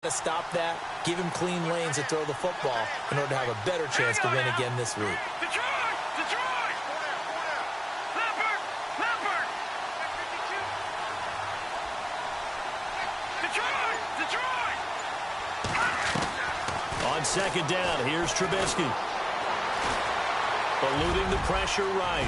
To stop that, give him clean lanes to throw the football in order to have a better chance to win again this week. On second down, here's Trubisky. Eluding the pressure right.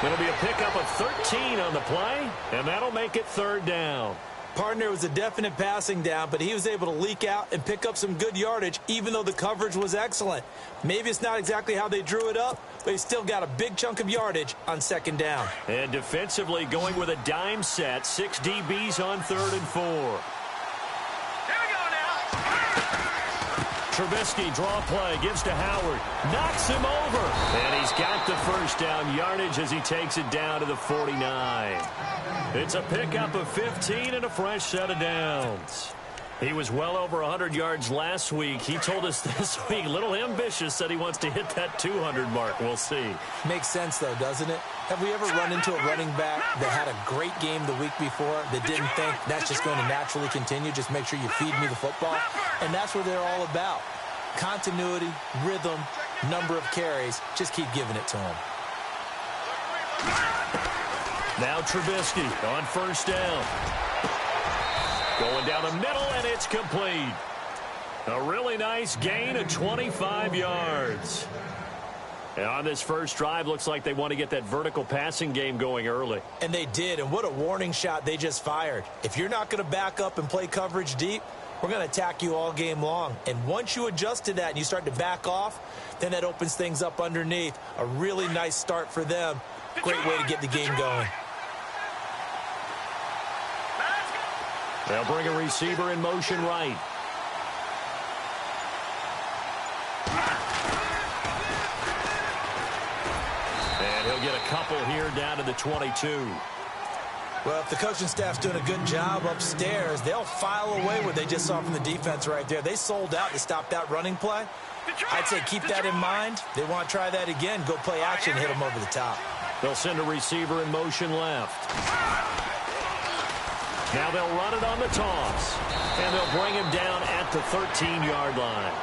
It'll be a pickup of 13 on the play, and that'll make it third down. Partner was a definite passing down, but he was able to leak out and pick up some good yardage, even though the coverage was excellent. Maybe it's not exactly how they drew it up, but he still got a big chunk of yardage on second down. And defensively going with a dime set, 6 DBs on 3rd and 4. Trubisky, draw play, gives to Howard, knocks him over, and he's got the first down yardage as he takes it down to the 49. It's a pickup of 15 and a fresh set of downs. He was well over 100 yards last week. He told us this week, a little ambitious, said he wants to hit that 200 mark. We'll see. Makes sense, though, doesn't it? Have we ever run into a running back that had a great game the week before that didn't think that's just going to naturally continue? Just make sure you feed me the football. And that's what they're all about. Continuity, rhythm, number of carries. Just keep giving it to him. Now Trubisky on first down. Going down the middle, and it's complete. A really nice gain of 25 yards. And on this first drive, looks like they want to get that vertical passing game going early. And they did, and what a warning shot they just fired. If you're not going to back up and play coverage deep, we're going to attack you all game long. And once you adjust to that and you start to back off, then that opens things up underneath. A really nice start for them. Great way to get the game going. They'll bring a receiver in motion right. And he'll get a couple here down to the 22. Well, if the coaching staff's doing a good job upstairs, they'll file away what they just saw from the defense right there. They sold out to stop that running play. I'd say keep that in mind. They want to try that again. Go play action, hit them over the top. They'll send a receiver in motion left. Now they'll run it on the toss. And they'll bring him down at the 13-yard line.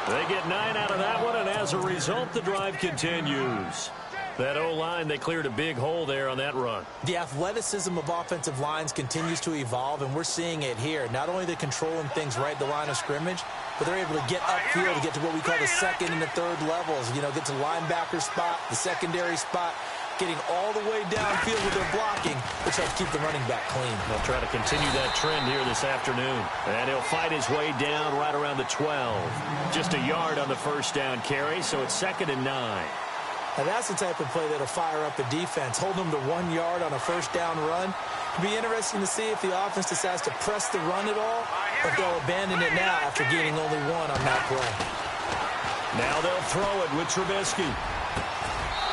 They get 9 out of that one, and as a result, the drive continues. That O-line, they cleared a big hole there on that run. The athleticism of offensive lines continues to evolve, and we're seeing it here. Not only are they controlling things right at the line of scrimmage, but they're able to get upfield to get to what we call the second and the third levels. You know, get to the linebacker spot, the secondary spot, getting all the way downfield with their blocking, which helps keep the running back clean. They'll try to continue that trend here this afternoon. And he'll fight his way down right around the 12. Just a yard on the first down carry, so it's 2nd and 9. Now that's the type of play that'll fire up a defense. Hold them to 1 yard on a first down run. It'll be interesting to see if the offense decides to press the run at all, or if they'll abandon it now after gaining only 1 on that play. Now they'll throw it with Trubisky.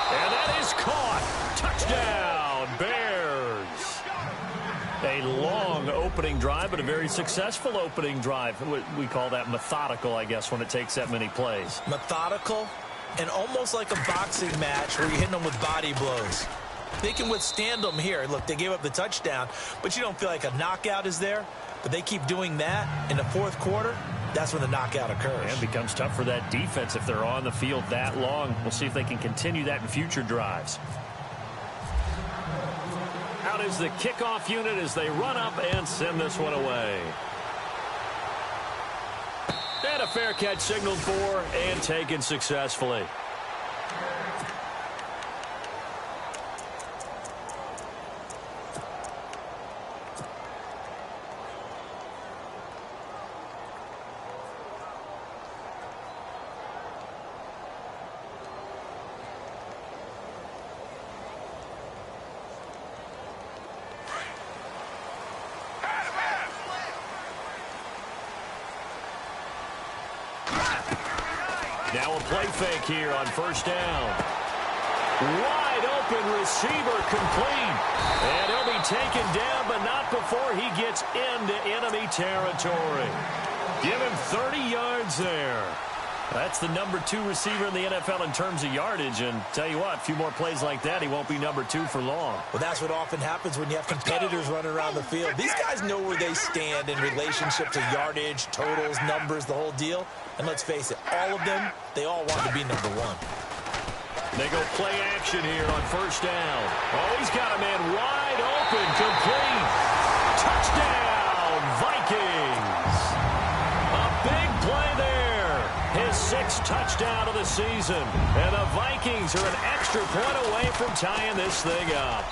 And that is caught. Touchdown, Bears. A long opening drive, but a very successful opening drive. We call that methodical, I guess, when it takes that many plays. Methodical and almost like a boxing match where you're hitting them with body blows. They can withstand them here. Look, they gave up the touchdown, but you don't feel like a knockout is there. But they keep doing that in the fourth quarter. That's when the knockout occurs. And it becomes tough for that defense if they're on the field that long. We'll see if they can continue that in future drives. Out is the kickoff unit as they run up and send this one away. And a fair catch signaled for and taken successfully. Now a play fake here on first down. Wide open receiver complete. And he'll be taken down, but not before he gets into enemy territory. Give him 30 yards there. That's the number 2 receiver in the NFL in terms of yardage. And tell you what, a few more plays like that, he won't be number 2 for long. Well, that's what often happens when you have competitors running around the field. These guys know where they stand in relationship to yardage, totals, numbers, the whole deal. And let's face it, all of them, they all want to be number 1. They go play action here on first down. Oh, he's got a man wide open, complete. Touchdown, Vikings. A big play there. His 6th touchdown of the season. And the Vikings are an extra point away from tying this thing up.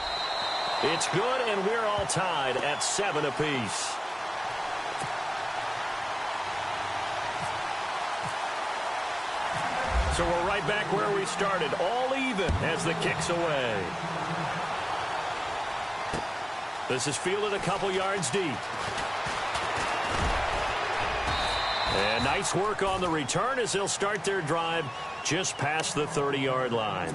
It's good, and we're all tied at 7 apiece. So we're right back where we started, all even as the kick's away. This is fielded a couple yards deep. And nice work on the return as they'll start their drive just past the 30-yard line.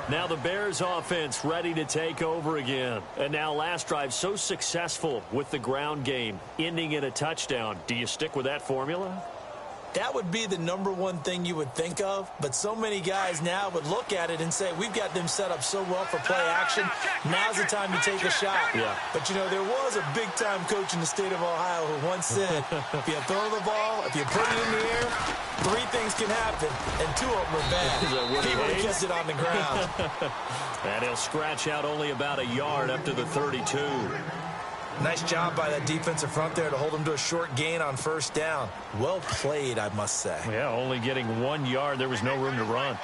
Now the Bears offense ready to take over again. And now last drive so successful with the ground game, ending in a touchdown. Do you stick with that formula? That would be the number 1 thing you would think of, but so many guys now would look at it and say, we've got them set up so well for play action, now's the time to take a shot. Yeah. But, you know, there was a big-time coach in the state of Ohio who once said, if you throw the ball, if you put it in the air, 3 things can happen, and 2 of them are bad. He would have kept it on the ground. And he'll scratch out only about a yard up to the 32. Nice job by that defensive front there to hold him to a short gain on first down. Well played, I must say. Yeah, only getting 1 yard. There was no room to run. Here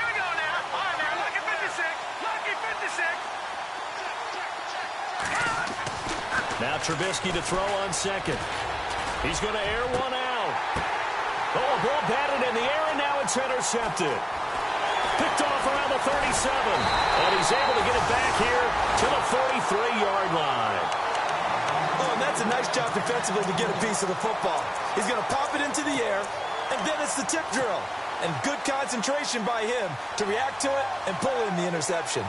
we go now. All right, now, lucky 56. Lucky 56. Now Trubisky to throw on second. He's going to air one out. Oh, ball batted in the air, and now it's intercepted. Picked off around the 37. And he's able to get it back here to the 43-yard line. Oh, and that's a nice job defensively to get a piece of the football. He's going to pop it into the air, and then it's the tip drill. And good concentration by him to react to it and pull in the interception.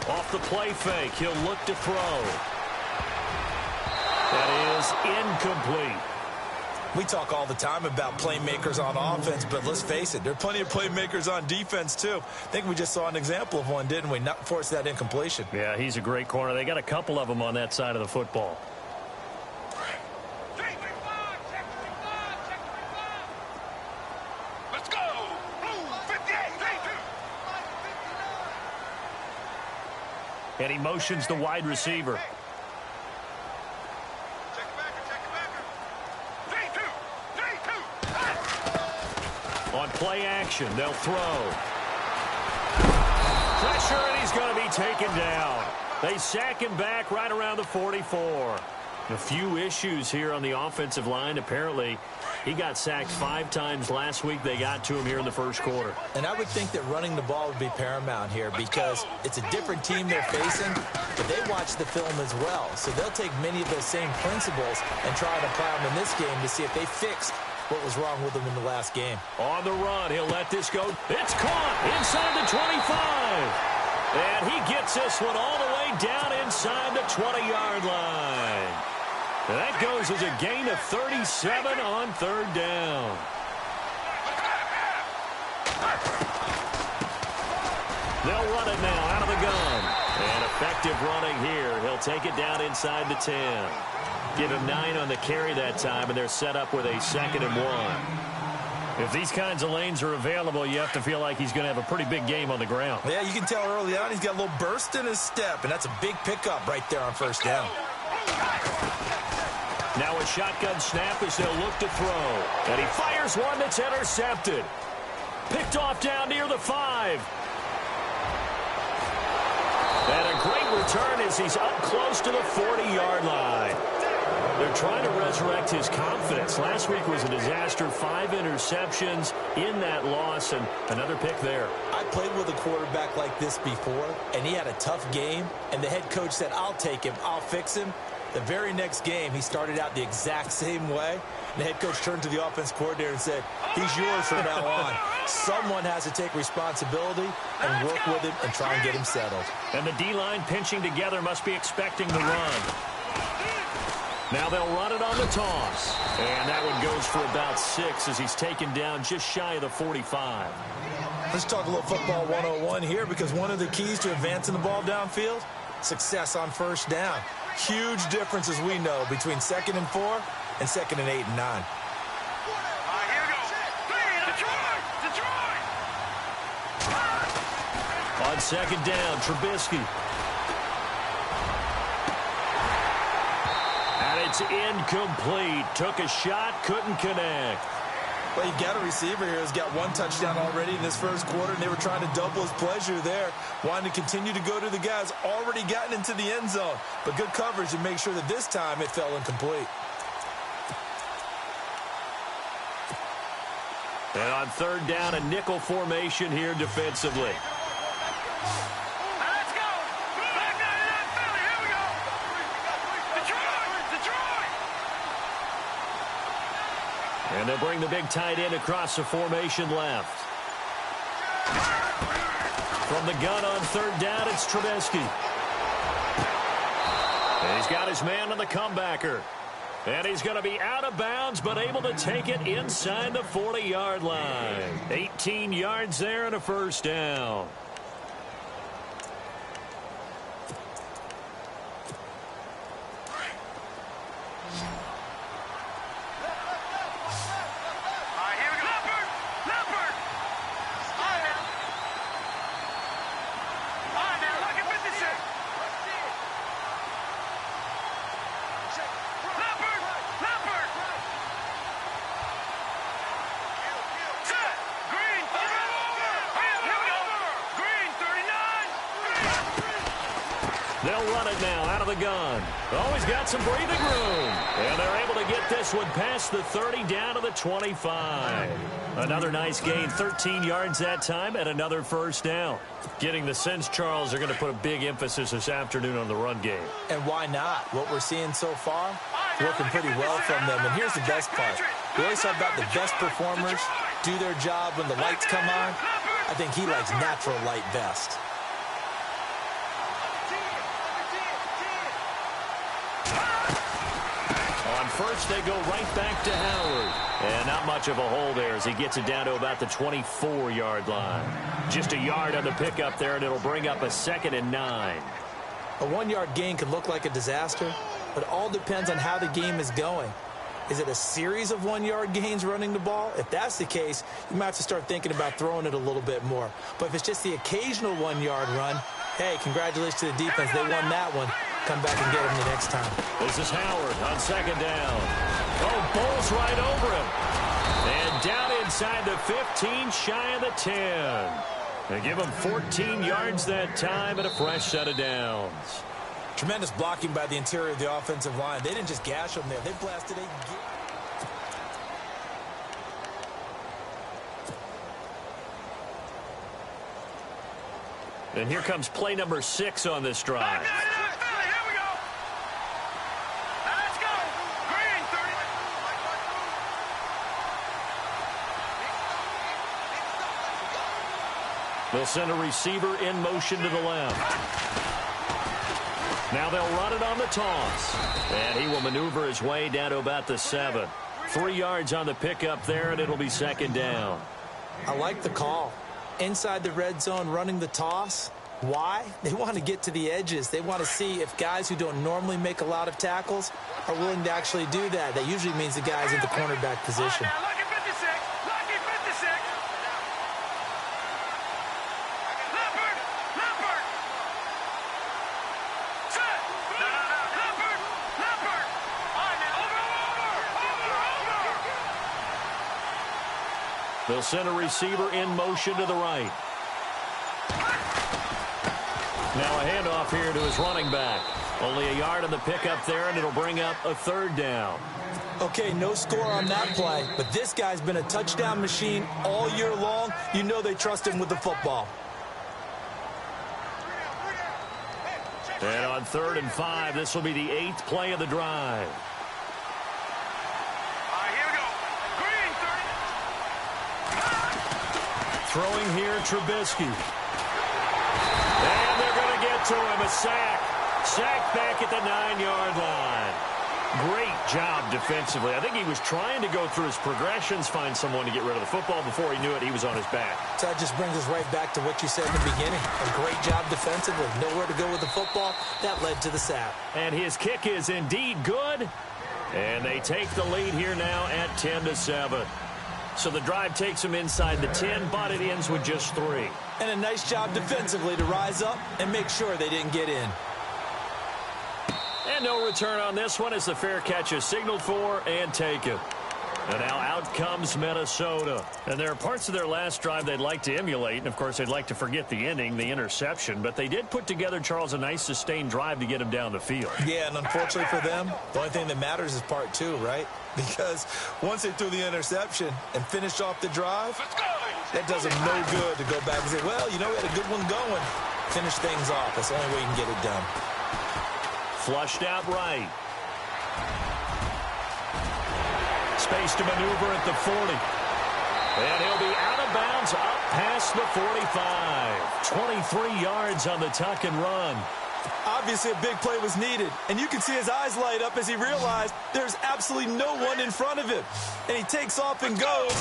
Off the play fake, he'll look to throw. That is incomplete. We talk all the time about playmakers on offense, but let's face it, there are plenty of playmakers on defense, too. I think we just saw an example of one, didn't we? Not force that incompletion. Yeah, he's a great corner. They got a couple of them on that side of the football. Let's go. Blue 58. And he motions the wide receiver. On play action, they'll throw. Pressure, and he's going to be taken down. They sack him back right around the 44. A few issues here on the offensive line. Apparently, he got sacked 5 times last week. They got to him here in the first quarter. And I would think that running the ball would be paramount here because it's a different team they're facing, but they watch the film as well. So they'll take many of those same principles and try to apply them in this game to see if they fixed what was wrong with them in the last game. On the run, he'll let this go. It's caught inside the 25. And he gets this one all the way down inside the 20-yard line. And that goes as a gain of 37 on third down. They'll run it now out of the gun. And effective running here. He'll take it down inside the 10. Give him 9 on the carry that time, and they're set up with a 2nd and 1. If these kinds of lanes are available, you have to feel like he's going to have a pretty big game on the ground. Yeah, you can tell early on he's got a little burst in his step, and that's a big pickup right there on first down. Now a shotgun snap as they'll look to throw. And he fires one that's intercepted. Picked off down near the 5. And a great return as he's up close to the 40-yard line. They're trying to resurrect his confidence. Last week was a disaster. 5 interceptions in that loss, and another pick there. I played with a quarterback like this before, and he had a tough game, and the head coach said, I'll take him, I'll fix him. The very next game, he started out the exact same way. And the head coach turned to the offense coordinator and said, he's yours from now on. Someone has to take responsibility and work with him and try and get him settled. And the D-line pinching together must be expecting the run. Now they'll run it on the toss. And that one goes for about 6 as he's taken down just shy of the 45. Let's talk a little football 101 here, because one of the keys to advancing the ball downfield, success on first down. Huge difference, as we know, between 2nd and 4 and 2nd and 8 and 9. Here we go. Detroit! On 2nd down, Trubisky. And it's incomplete. Took a shot, couldn't connect. Well, you got a receiver here who's got 1 touchdown already in this first quarter, and they were trying to double his pleasure there, wanting to continue to go to the guys already gotten into the end zone. But good coverage to make sure that this time it fell incomplete. And on 3rd down, a nickel formation here defensively. Let's go. Back 99 Philly. Here we go. Detroit! And they'll bring the big tight end across the formation left. From the gun on 3rd down, it's Trubisky. And he's got his man on the comebacker. And he's going to be out of bounds, but able to take it inside the 40-yard line. 18 yards there and a first down. They'll run it now out of the gun. Oh, he's got some breathing room. And they're able to get this one past the 30 down to the 25. Another nice gain, 13 yards that time, and another first down. Getting the sense, Charles, they're going to put a big emphasis this afternoon on the run game. And why not? What we're seeing so far, working pretty well from them. And here's the best part. We always talk about the best performers do their job when the lights come on. I think he likes natural light best. On first, they go right back to Howard. And not much of a hole there as he gets it down to about the 24-yard line. Just a yard on the pickup there, and it'll bring up a 2nd and 9. A 1-yard gain could look like a disaster, but it all depends on how the game is going. Is it a series of 1-yard gains running the ball? If that's the case, you might have to start thinking about throwing it a little bit more. But if it's just the occasional 1-yard run, hey, congratulations to the defense. They won that one. Come back and get him the next time. This is Howard on 2nd down. Oh, bowls right over him. And down inside the 15, shy of the 10. They give him 14 yards that time and a fresh set of downs. Tremendous blocking by the interior of the offensive line. They didn't just gash him there. They blasted a... And here comes play number 6 on this drive. They'll send a receiver in motion to the left. Now they'll run it on the toss. And he will maneuver his way down to about the 7. 3 yards on the pickup there, and it'll be 2nd down. I like the call. Inside the red zone running the toss. Why? They want to get to the edges. They want to see if guys who don't normally make a lot of tackles are willing to actually do that. That usually means the guy's in the cornerback position. They'll send a receiver in motion to the right. Now a handoff here to his running back. Only a yard on the pickup there, and it'll bring up a 3rd down. Okay, no score on that play, but this guy's been a touchdown machine all year long. You know they trust him with the football. And on 3rd and 5, this will be the 8th play of the drive. Here we go. Green, 30. Throwing here, Trubisky. And they're going to get to him. A sack. Sack back at the 9-yard line. Great job defensively. I think he was trying to go through his progressions, find someone to get rid of the football. Before he knew it, he was on his back. So that just brings us right back to what you said in the beginning. A great job defensively. Nowhere to go with the football. That led to the sack. And his kick is indeed good. And they take the lead here now at 10-7. So the drive takes them inside the 10, but it ends with just 3. And a nice job defensively to rise up and make sure they didn't get in. And no return on this one as the fair catch is signaled for and taken. And now out comes Minnesota. And there are parts of their last drive they'd like to emulate. And, of course, they'd like to forget the ending, the interception. But they did put together, Charles, a nice sustained drive to get them down the field. Yeah, and unfortunately for them, the only thing that matters is part 2, right? Because once they threw the interception and finished off the drive, that does them no good to go back and say, well, you know, we had a good one going. Finish things off. That's the only way you can get it done. Flushed out right. Space to maneuver at the 40. And he'll be out of bounds up past the 45. 23 yards on the tuck and run. Obviously, a big play was needed, and you can see his eyes light up as he realized there's absolutely no one in front of him. And he takes off and goes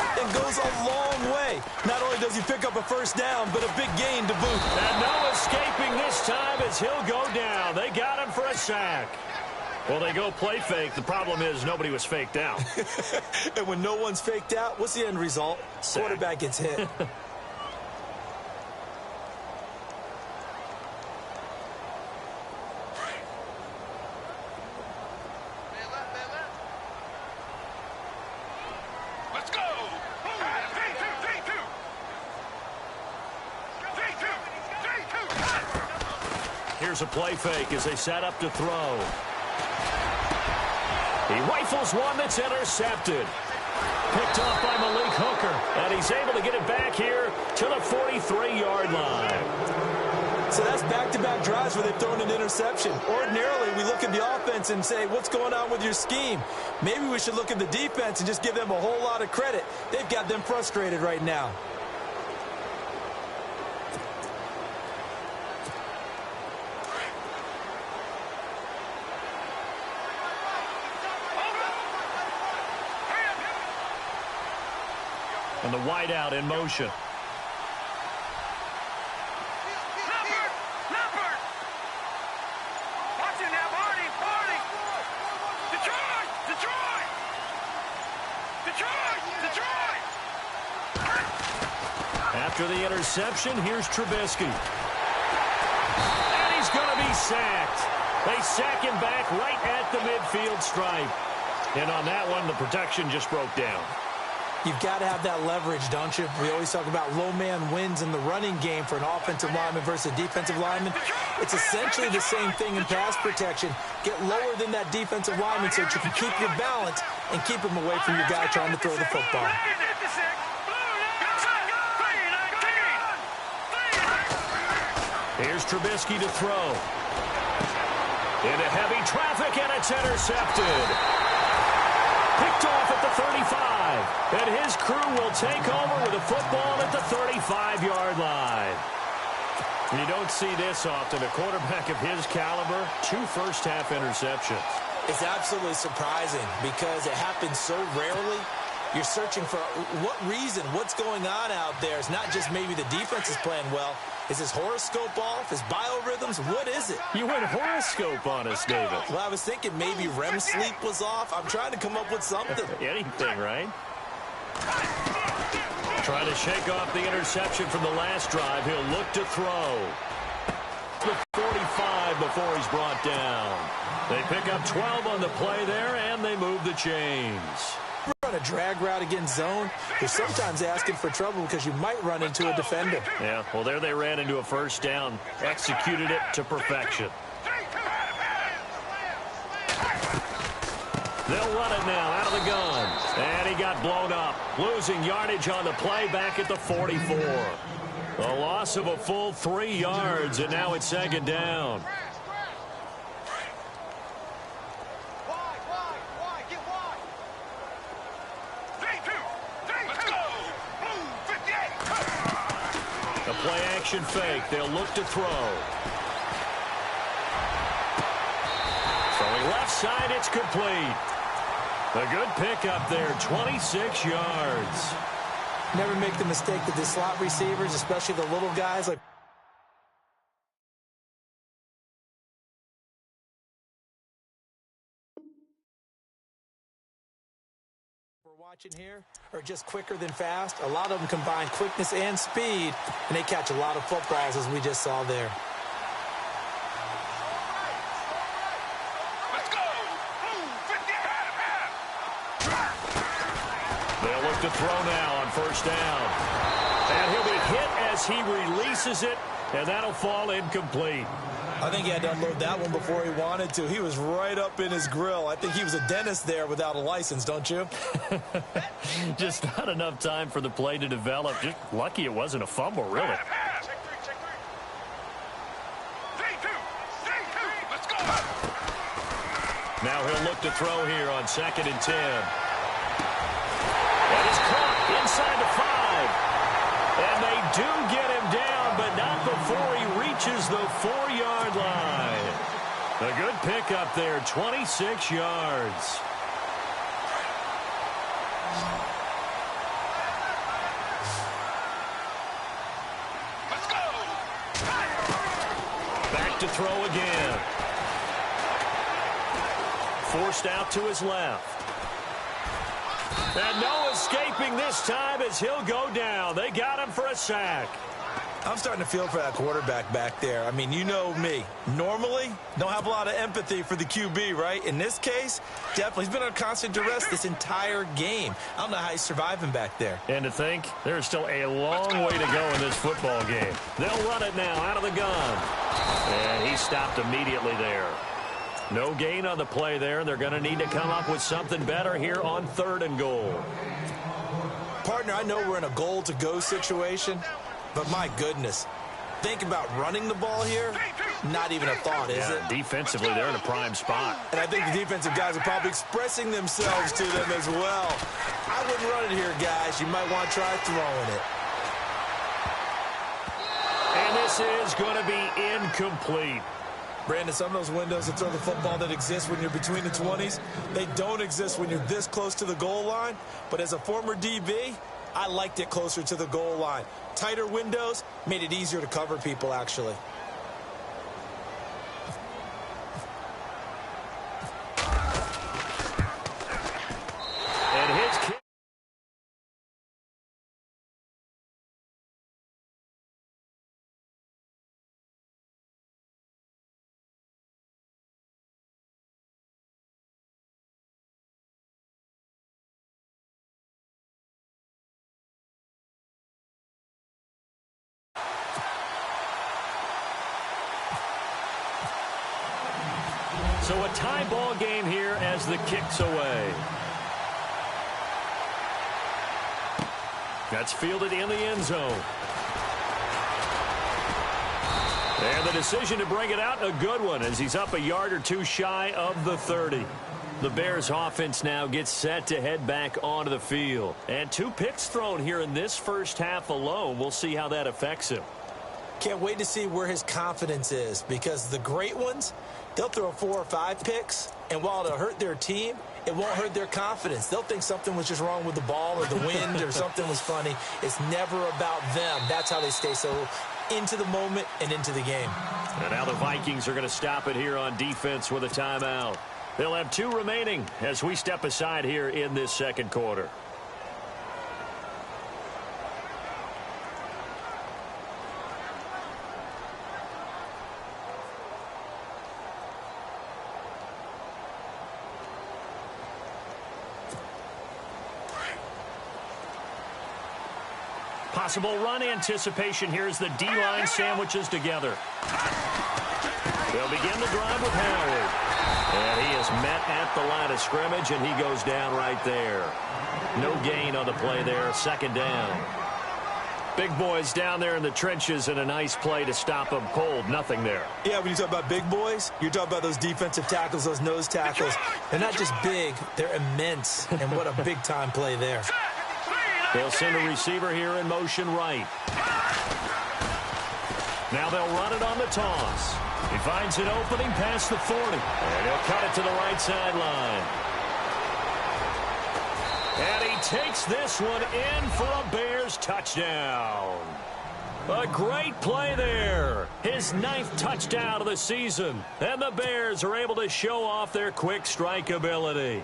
a long way. Not only does he pick up a first down, but a big gain to boot. And no escaping this time as he'll go down. They got him for a sack. Well, they go play fake. The problem is nobody was faked out. And when no one's faked out, what's the end result? Sack. Quarterback gets hit. Let's go. Here's a play fake as they set up to throw. He rifles one that's intercepted. Picked off by Malik Hooker. And he's able to get it back here to the 43-yard line. So that's back-to-back drives where they've thrown an interception. Ordinarily, we look at the offense and say, what's going on with your scheme? Maybe we should look at the defense and just give them a whole lot of credit. They've got them frustrated right now. And the wideout in motion. After the interception, here's Trubisky. And he's going to be sacked. They sack him back right at the midfield stripe. And on that one, the protection just broke down. You've got to have that leverage, don't you? We always talk about low man wins in the running game for an offensive lineman versus a defensive lineman. It's essentially the same thing in pass protection. Get lower than that defensive lineman so that you can keep your balance and keep him away from your guy trying to throw the football. Here's Trubisky to throw. Into heavy traffic, and it's intercepted. Picked off at the 35. And his crew will take over with a football at the 35-yard line. You don't see this often. A quarterback of his caliber, 2 first-half interceptions. It's absolutely surprising because it happens so rarely. You're searching for what reason, what's going on out there. It's not just maybe the defense is playing well. Is his horoscope off? His biorhythms? What is it? You went horoscope on us, David. Well, I was thinking maybe REM sleep was off. I'm trying to come up with something. Anything, right? Trying to shake off the interception from the last drive. He'll look to throw. The 45 before he's brought down. They pick up 12 on the play there, and they move the chains. Run a drag route against zone. You're sometimes asking for trouble because you might run into a defender. Yeah, well, there they ran into a first down. Executed it to perfection. They'll run it now out of the gun. And he got blown up. Losing yardage on the play back at the 44. A loss of a full 3 yards, and now it's second down. play action fake. They'll look to throw. Throwing left side, it's complete. A good pickup there, 26 yards. Never make the mistake that the slot receivers, especially the little guys, like we're watching here are just quicker than fast. A lot of them combine quickness and speed, and they catch a lot of footballs, as we just saw there. Let's go. 50, They'll look to throw now on first down. And he'll be hit as he releases it, and that'll fall incomplete. I think he had to unload that one before he wanted to. He was right up in his grill. I think he was a dentist there without a license, don't you? Just not enough time for the play to develop. Just lucky it wasn't a fumble, really. Pass. Check 3-2. Let's go. Now he'll look to throw here on 2nd and 10. And he's caught inside the 5. And they do get him down, but not before he reaches the 4-yard line. A good pickup there, 26 yards. Let's go. Back to throw again. Forced out to his left. And no escaping this time as he'll go down. They got him for a sack. I'm starting to feel for that quarterback back there. I mean, you know me. Normally, don't have a lot of empathy for the QB, right? In this case, definitely. He's been on constant duress this entire game. I don't know how he's surviving back there. And to think, there's still a long way to go in this football game. They'll run it now out of the gun. And he stopped immediately there. No gain on the play there. They're going to need to come up with something better here on 3rd and goal. Partner, I know we're in a goal-to-go situation, but my goodness, think about running the ball here. Not even a thought, is it? Defensively, they're in a prime spot. And I think the defensive guys are probably expressing themselves to them as well. I wouldn't run it here, guys. You might want to try throwing it. And this is going to be incomplete. Brandon, some of those windows to throw the football that exist when you're between the 20s, they don't exist when you're this close to the goal line. But as a former DB, I liked it closer to the goal line. Tighter windows made it easier to cover people, actually. And his kick. So a tie ball game here as the kick's away. That's fielded in the end zone. And the decision to bring it out, a good one, as he's up a yard or two shy of the 30. The Bears offense now gets set to head back onto the field. And 2 picks thrown here in this first half alone. We'll see how that affects him. Can't wait to see where his confidence is, because the great ones, they'll throw 4 or 5 picks, and while it'll hurt their team, it won't hurt their confidence. They'll think something was just wrong with the ball or the wind or something was funny. It's never about them. That's how they stay so into the moment and into the game. And now the Vikings are going to stop it here on defense with a timeout. They'll have 2 remaining as we step aside here in this second quarter. Possible run anticipation here as the D-line sandwiches together. They'll begin the drive with Howard. And he is met at the line of scrimmage, and he goes down right there. No gain on the play there, 2nd down. Big boys down there in the trenches, and a nice play to stop them cold. Nothing there. Yeah, when you talk about big boys, you're talking about those defensive tackles, those nose tackles. They're not just big, they're immense. And what a big-time play there. They'll send a receiver here in motion right. Now they'll run it on the toss. He finds an opening past the 40. And he'll cut it to the right sideline. And he takes this one in for a Bears touchdown. A great play there. His 9th touchdown of the season. And the Bears are able to show off their quick strike ability.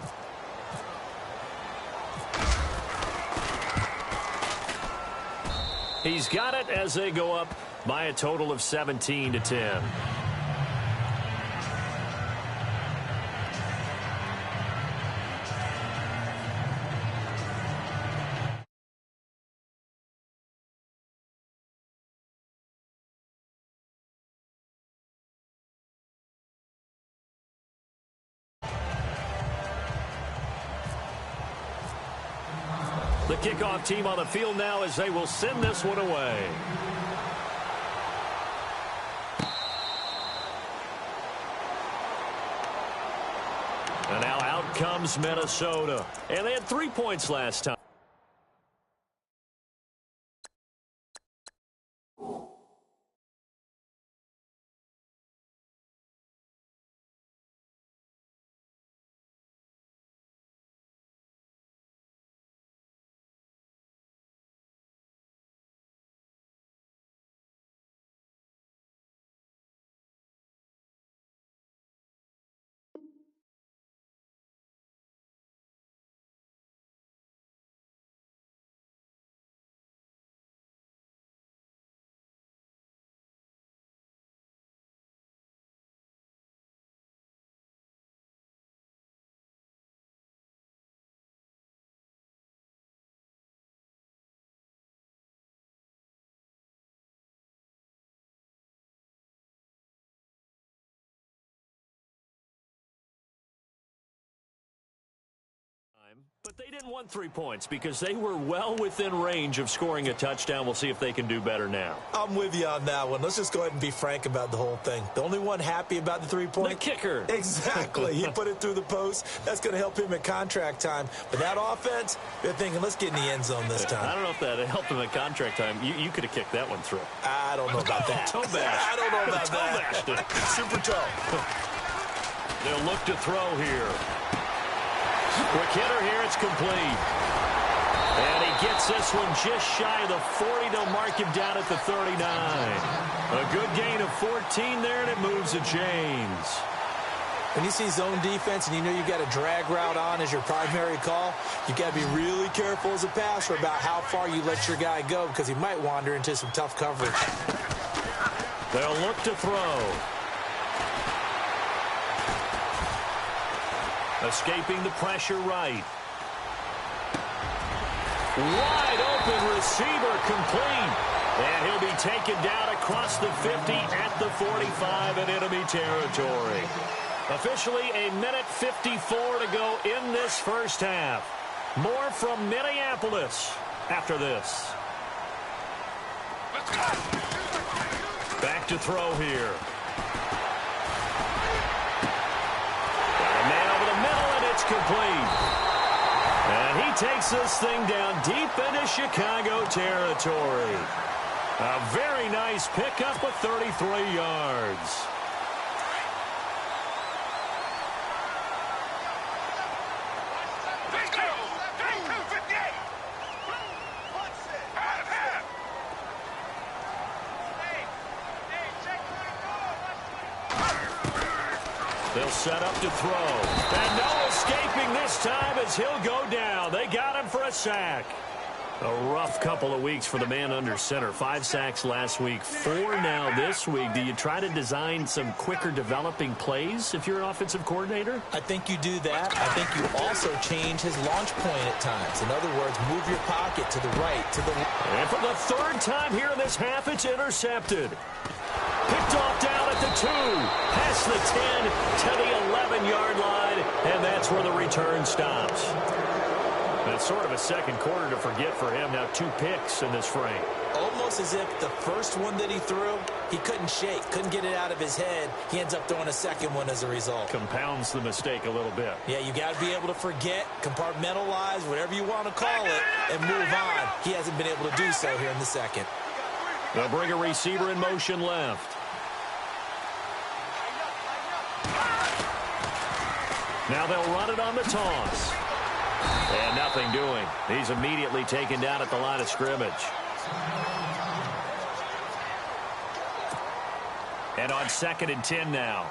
He's got it as they go up by a total of 17-10. The kickoff team on the field now as they will send this one away. And now out comes Minnesota. And they had 3 points last time. But they didn't want 3 points because they were well within range of scoring a touchdown. We'll see if they can do better now. I'm with you on that one. Let's just go ahead and be frank about the whole thing. The only one happy about the 3-point? The kicker. Exactly. He put it through the post. That's going to help him at contract time. But that offense, they're thinking, let's get in the end zone this time. I don't know if that helped him at contract time. You could have kicked that one through. I don't know about that. Toe bash. I don't know about that. Super toe. They'll look to throw here. Quick hitter here, it's complete. And he gets this one just shy of the 40. They'll mark him down at the 39. A good gain of 14 there, and it moves the chains. When you see zone defense and you know you've got a drag route on as your primary call, you've got to be really careful as a passer about how far you let your guy go because he might wander into some tough coverage. They'll look to throw. Escaping the pressure right. Wide open receiver complete. And he'll be taken down across the 50 at the 45 in enemy territory. Officially a minute 54 to go in this first half. More from Minneapolis after this. Back to throw here. Complete. And he takes this thing down deep into Chicago territory. A very nice pickup of 33 yards. They'll set up to throw. And no escaping this time as he'll go down. They got him for a sack. A rough couple of weeks for the man under center. 5 sacks last week, 4 now this week. Do you try to design some quicker developing plays if you're an offensive coordinator? I think you do that. I think you also change his launch point at times. In other words, move your pocket to the right, to the left. And for the 3rd time here in this half, it's intercepted. Picked off down at the 2, past the 10 to the 11-yard line, and that's where the return stops. That's sort of a second quarter to forget for him. Now 2 picks in this frame. Almost as if the first one that he threw, he couldn't shake, couldn't get it out of his head. He ends up throwing a second one as a result. Compounds the mistake a little bit. Yeah, you got to be able to forget, compartmentalize, whatever you want to call it, and move on. He hasn't been able to do so here in the second. They'll bring a receiver in motion left. Now they'll run it on the toss. And nothing doing. He's immediately taken down at the line of scrimmage. And on 2nd and 10 now.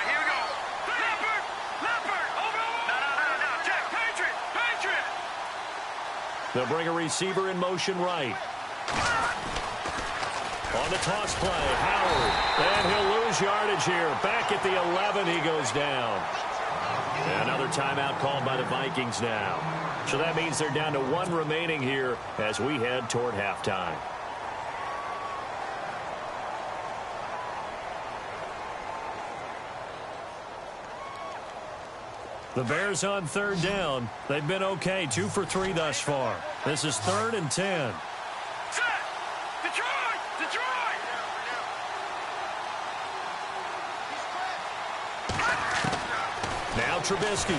Here we go. Leopard. Over. No. Jack, Patriot. They'll bring a receiver in motion right. On the toss play, Howard. And he'll lose yardage here. Back at the 11, he goes down. And another timeout called by the Vikings now. So that means they're down to 1 remaining here as we head toward halftime. The Bears on 3rd down. They've been okay, 2 for 3 thus far. This is 3rd and 10. Set. Detroit. Now Trubisky.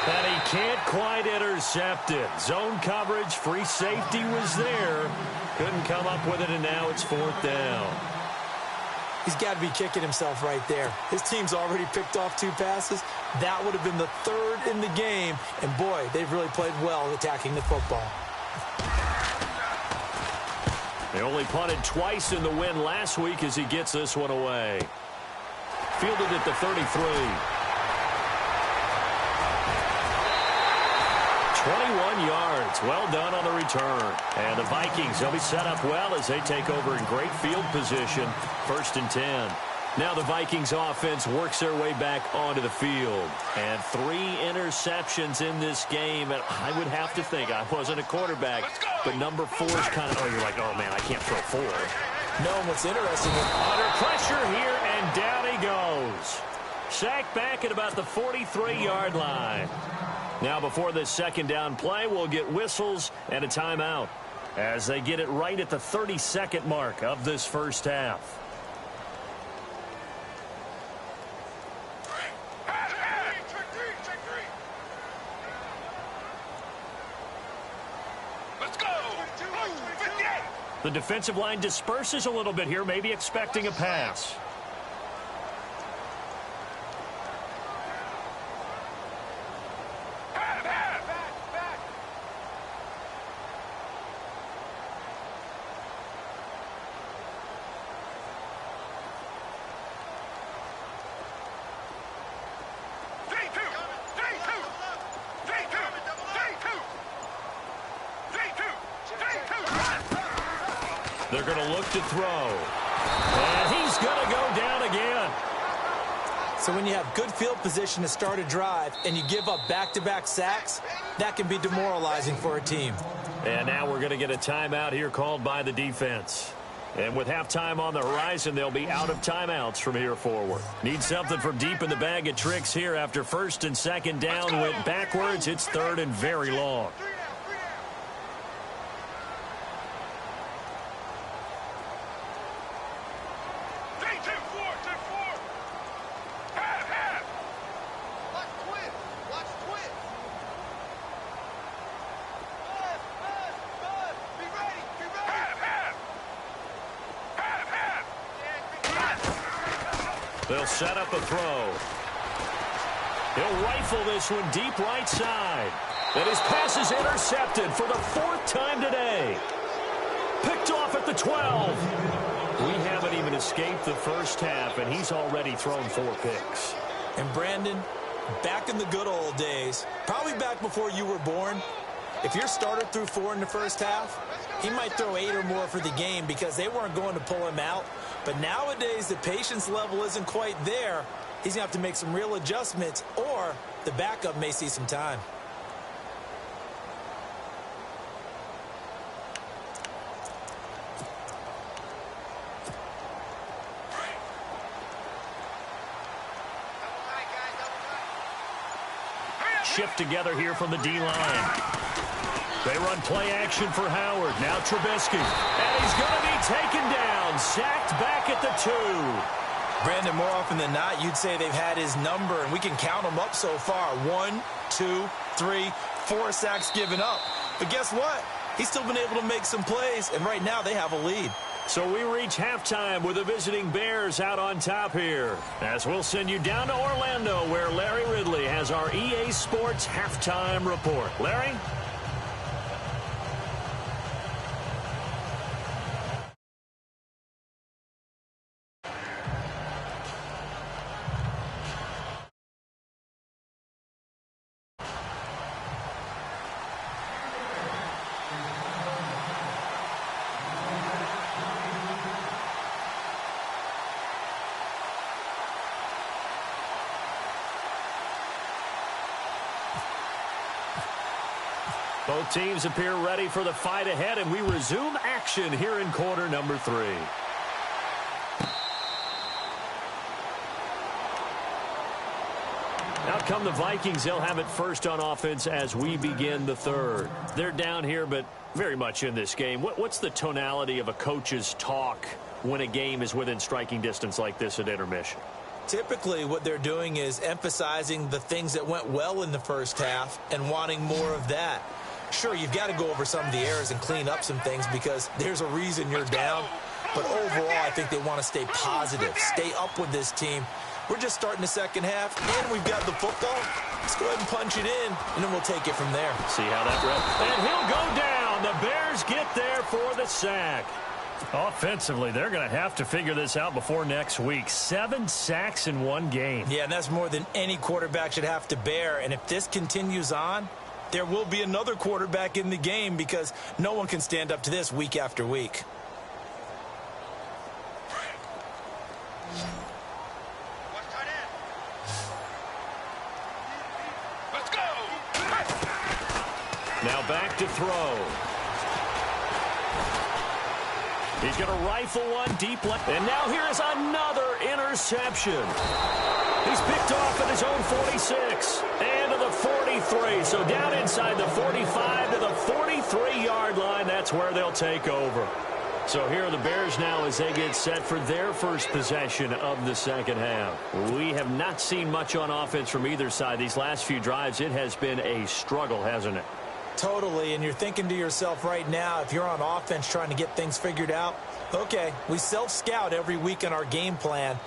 And he can't quite intercept it. Zone coverage, free safety was there. Couldn't come up with it, and now it's 4th down. He's got to be kicking himself right there. His team's already picked off 2 passes. That would have been the 3rd in the game. And, boy, they've really played well attacking the football. They only punted twice in the win last week as he gets this one away. Fielded at the 33. 21 yards. Well done on the return. And the Vikings, they'll be set up well as they take over in great field position. 1st and 10. Now the Vikings offense works their way back onto the field. And 3 interceptions in this game. And I would have to think, I wasn't a quarterback, but number 4 is kind of, you're like, oh, man, I can't throw 4. No, and what's interesting is under pressure here, and down he goes. Sacked back at about the 43-yard line. Now before this 2nd down play, we'll get whistles and a timeout as they get it right at the 32nd mark of this first half. Let's go. 58. The defensive line disperses a little bit here, maybe expecting a pass. They're going to look to throw. And he's going to go down again. So when you have good field position to start a drive and you give up back-to-back sacks, that can be demoralizing for a team. And now we're going to get a timeout here called by the defense. And with halftime on the horizon, they'll be out of timeouts from here forward. Need something from deep in the bag of tricks here after 1st and 2nd down went backwards. It's 3rd and very long. They'll set up a throw. He'll rifle this one deep right side. And his pass is intercepted for the 4th time today. Picked off at the 12. We haven't even escaped the first half, and he's already thrown 4 picks. And Brandon, back in the good old days, probably back before you were born, if your starter threw 4 in the first half, he might throw 8 or more for the game because they weren't going to pull him out. But nowadays, the patience level isn't quite there. He's going to have to make some real adjustments, or the backup may see some time. Shift together here from the D-line. They run play action for Howard. Now Trubisky. And he's going to be taken down. Sacked back at the 2. Brandon, more often than not, you'd say they've had his number, and we can count them up so far. 1, 2, 3, 4 sacks given up. But guess what? He's still been able to make some plays, and right now they have a lead. So we reach halftime with the visiting Bears out on top here. As we'll send you down to Orlando, where Larry Ridley has our EA Sports halftime report. Larry? Both teams appear ready for the fight ahead, and we resume action here in quarter number 3. Out come the Vikings. They'll have it first on offense as we begin the third. They're down here, but very much in this game. What's the tonality of a coach's talk when a game is within striking distance like this at intermission? Typically, what they're doing is emphasizing the things that went well in the first half and wanting more of that. Sure, you've got to go over some of the errors and clean up some things because there's a reason you're down. But overall, I think they want to stay positive, stay up with this team. We're just starting the second half, and we've got the football. Let's go ahead and punch it in, and then we'll take it from there. See how that rep. And he'll go down. The Bears get there for the sack. Offensively, they're going to have to figure this out before next week. 7 sacks in one game. Yeah, and that's more than any quarterback should have to bear. And if this continues on, there will be another quarterback in the game because no one can stand up to this week after week. Let's go. Now back to throw. He's going to rifle one deep left. And now here's another interception. He's picked off at his own 46 and to the 43. So down inside the 45 to the 43-yard line. That's where they'll take over. So here are the Bears now as they get set for their first possession of the second half. We have not seen much on offense from either side. These last few drives, it has been a struggle, hasn't it? Totally, and you're thinking to yourself right now, if you're on offense trying to get things figured out, okay, we self-scout every week in our game plan.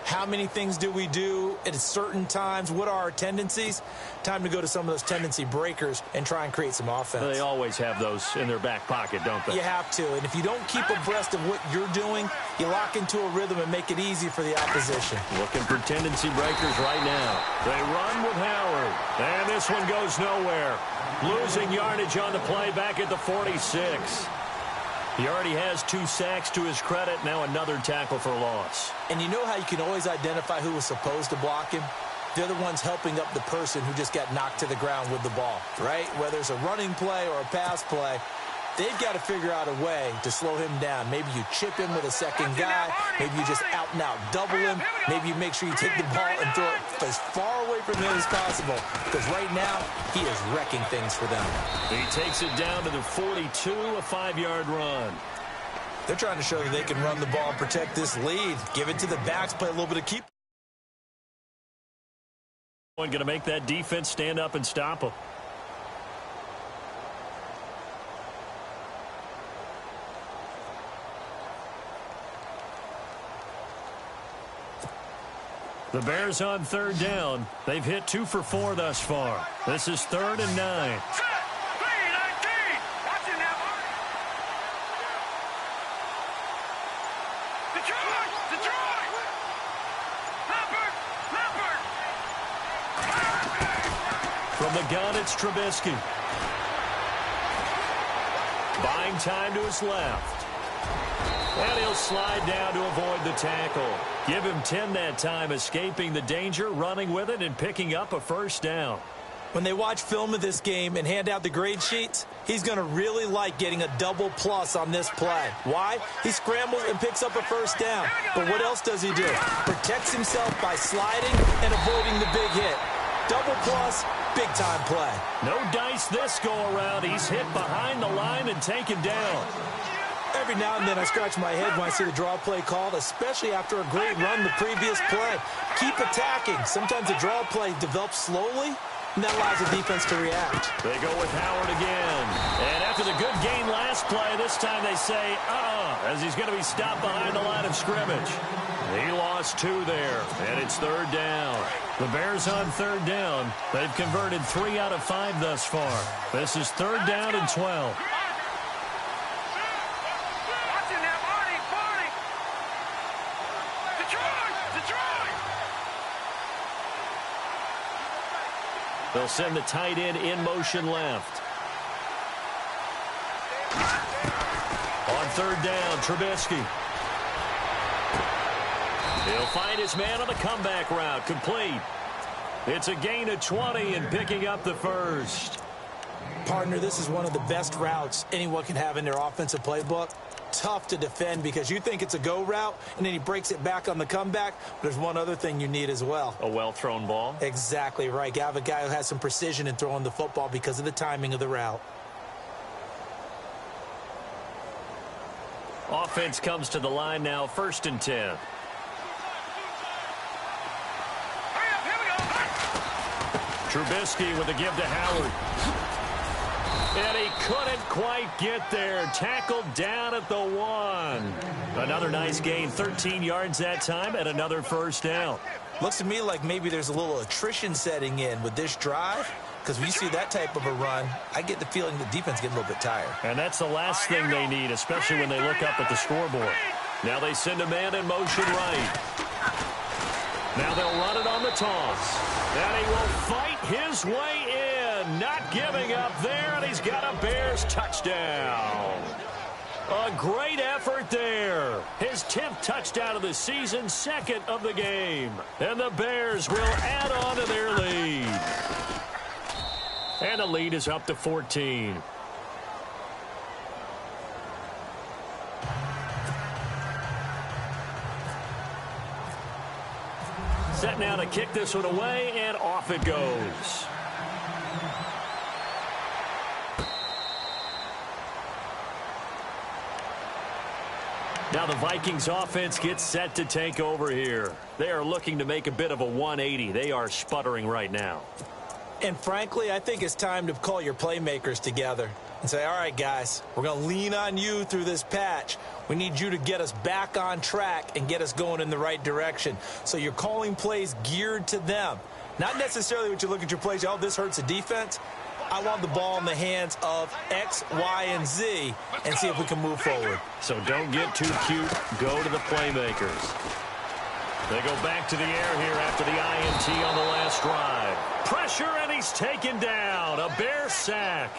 How many things do we do at certain times? What are our tendencies? Time to go to some of those tendency breakers and try and create some offense. They always have those in their back pocket, don't they? You have to, and if you don't keep abreast of what you're doing, you lock into a rhythm and make it easy for the opposition. Looking for tendency breakers right now. They run with Howard, and this one goes nowhere. Losing yardage on the play back at the 46. He already has 2 sacks to his credit. Now another tackle for loss. And you know how you can always identify who was supposed to block him? They're the ones helping up the person who just got knocked to the ground with the ball, right? Whether it's a running play or a pass play, they've got to figure out a way to slow him down. Maybe you chip him with a second guy. Maybe you just out-and-out double him. Maybe you make sure you take the ball and throw it as far away from him as possible. Because right now, he is wrecking things for them. He takes it down to the 42, a 5-yard run. They're trying to show that they can run the ball and protect this lead. Give it to the backs, play a little bit of keep. Going to make that defense stand up and stop him. The Bears on 3rd down. They've hit 2 for 4 thus far. This is 3rd and 9. From the gun, it's Trubisky. Buying time to his left. And he'll slide down to avoid the tackle. Give him 10 that time, escaping the danger, running with it, and picking up a first down. When they watch film of this game and hand out the grade sheets, he's going to really like getting a double plus on this play. Why? He scrambles and picks up a first down. But what else does he do? Protects himself by sliding and avoiding the big hit. Double plus, big-time play. No dice this go-around. He's hit behind the line and taken down. Every now and then I scratch my head when I see the draw play called, especially after a great run the previous play. Keep attacking. Sometimes the draw play develops slowly, and that allows the defense to react. They go with Howard again. And after the good gain last play, this time they say, as he's going to be stopped behind the line of scrimmage. He lost 2 there, and it's 3rd down. The Bears on 3rd down. They've converted 3 out of 5 thus far. This is 3rd down and 12. They'll send the tight end in motion left. On 3rd down, Trubisky. He'll find his man on the comeback route. Complete. It's a gain of 20 and picking up the first. Partner, this is one of the best routes anyone can have in their offensive playbook. Tough to defend because you think it's a go route, and then he breaks it back on the comeback. There's one other thing you need as well. A well-thrown ball? Exactly right. You have a guy who has some precision in throwing the football because of the timing of the route. Offense comes to the line now, 1st and 10. Trubisky with a give to Howard. And he couldn't quite get there. Tackled down at the 1. Another nice gain, 13 yards that time, and another 1st down. Looks to me like maybe there's a little attrition setting in with this drive, because when you see that type of a run, I get the feeling the defense getting a little bit tired. And that's the last thing they need, especially when they look up at the scoreboard. Now they send a man in motion right. Now they'll run it on the toss. And he will fight his way in. Not giving up there, and he's got a Bears touchdown. A great effort there. His 10th touchdown of the season, 2nd of the game. And the Bears will add on to their lead. And the lead is up to 14. Set now to kick this one away, and off it goes. Now the Vikings offense gets set to take over here. They are looking to make a bit of a 180. They are sputtering right now. And frankly, I think it's time to call your playmakers together and say, all right, guys, we're going to lean on you through this patch. We need you to get us back on track and get us going in the right direction. So you're calling plays geared to them. Not necessarily what you look at your plays, oh, this hurts the defense. I want the ball in the hands of X, Y, and Z and see if we can move forward. So don't get too cute. Go to the playmakers. They go back to the air here after the INT on the last drive. Pressure, and he's taken down. A Bear sack.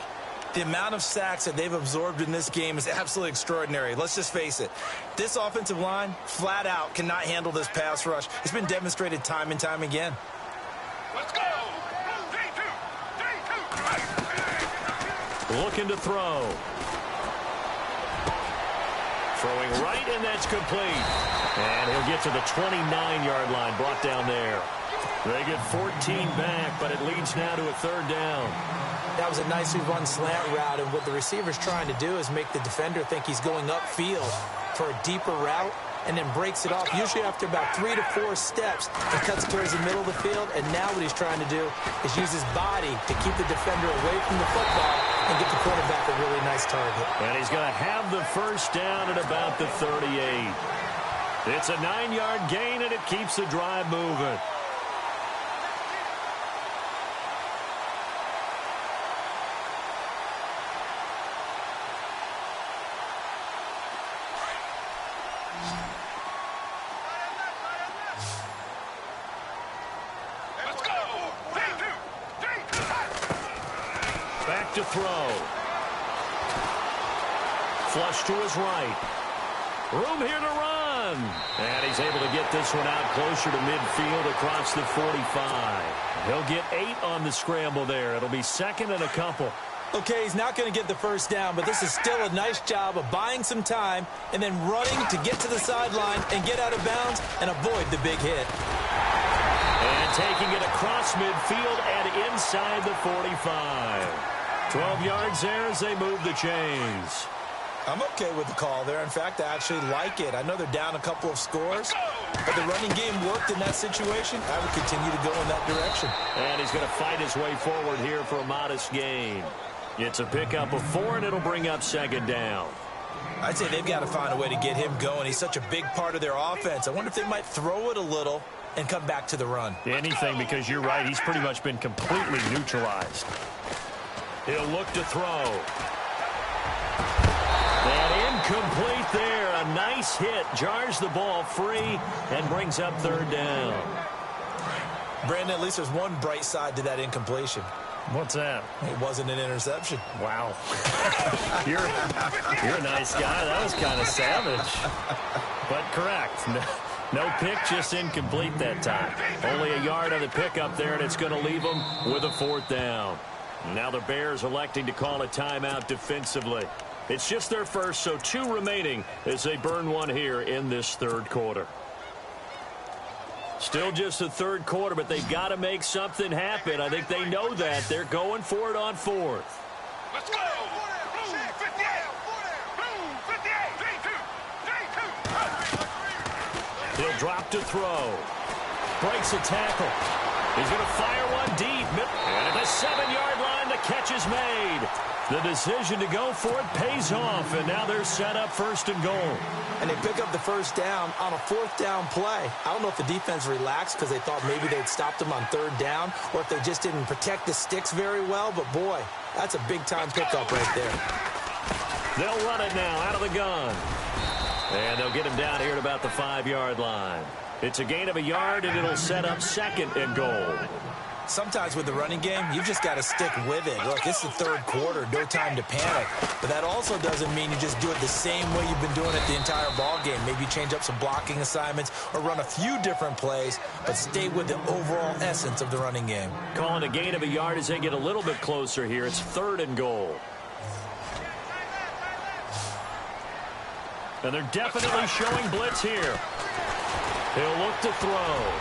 The amount of sacks that they've absorbed in this game is absolutely extraordinary. Let's just face it. This offensive line, flat out, cannot handle this pass rush. It's been demonstrated time and time again. Let's go! Looking to throw. Throwing right, and that's complete. And he'll get to the 29-yard line, brought down there. They get 14 back, but it leads now to a 3rd down. That was a nicely run slant route, and what the receiver's trying to do is make the defender think he's going upfield for a deeper route, and then breaks it off, usually after about 3 to 4 steps. He cuts towards the middle of the field, and now what he's trying to do is use his body to keep the defender away from the football and get the quarterback a really nice target. And he's going to have the 1st down at about the 38. It's a 9-yard gain, and it keeps the drive moving. Back to throw. Flush to his right. Room here to run. And he's able to get this one out closer to midfield across the 45. He'll get 8 on the scramble there. It'll be 2nd and a couple. Okay, he's not going to get the 1st down, but this is still a nice job of buying some time and then running to get to the sideline and get out of bounds and avoid the big hit. And taking it across midfield and inside the 45. 12 yards there as they move the chains. I'm okay with the call there. In fact, I actually like it. I know they're down a couple of scores, But the running game worked in that situation. I would continue to go in that direction. And he's going to fight his way forward here for a modest gain. It's a pickup of 4, and it'll bring up second down. I'd say they've got to find a way to get him going. He's such a big part of their offense. I wonder if they might throw it a little and come back to the run. Anything, because you're right. He's pretty much been completely neutralized. He'll look to throw. And incomplete there. A nice hit. Jars the ball free and brings up third down. Brandon, at least there's one bright side to that incompletion. What's that? It wasn't an interception. Wow. You're a nice guy. That was kind of savage. But correct. No pick, just incomplete that time. Only a yard on the pickup there, and it's going to leave them with a fourth down. Now the Bears electing to call a timeout defensively. It's just their first, so 2 remaining as they burn one here in this third quarter. Still just the third quarter, but they've got to make something happen. I think they know that. They're going for it on fourth. Let's go! Blue 58! Blue 58! 3-2! He'll drop to throw. Breaks a tackle. He's going to fire one deep. And at the 7-yard line, the catch is made. The decision to go for it pays off, and now they're set up first and goal. And they pick up the first down on a fourth down play. I don't know if the defense relaxed because they thought maybe they'd stopped them on third down, or if they just didn't protect the sticks very well. But, boy, that's a big-time pickup right there. They'll run it now out of the gun. And they'll get him down here at about the 5-yard line. It's a gain of a yard, and it'll set up second and goal. Sometimes with the running game, you've just got to stick with it. Look, it's the third quarter, no time to panic. But that also doesn't mean you just do it the same way you've been doing it the entire ball game. Maybe change up some blocking assignments or run a few different plays, but stay with the overall essence of the running game. Calling a gain of a yard as they get a little bit closer here. It's third and goal. And they're definitely showing blitz here. He'll look to throw.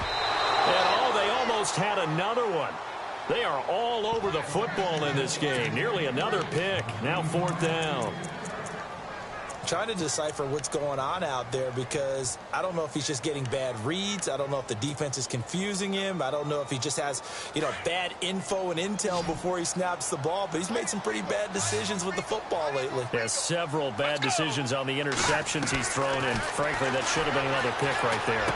And, they almost had another one. They are all over the football in this game. Nearly another pick. Now fourth down. Trying to decipher what's going on out there because I don't know if he's just getting bad reads. I don't know if the defense is confusing him. I don't know if he just has, bad info and intel before he snaps the ball. But he's made some pretty bad decisions with the football lately. Yeah, several bad decisions on the interceptions he's thrown, and frankly, that should have been another pick right there.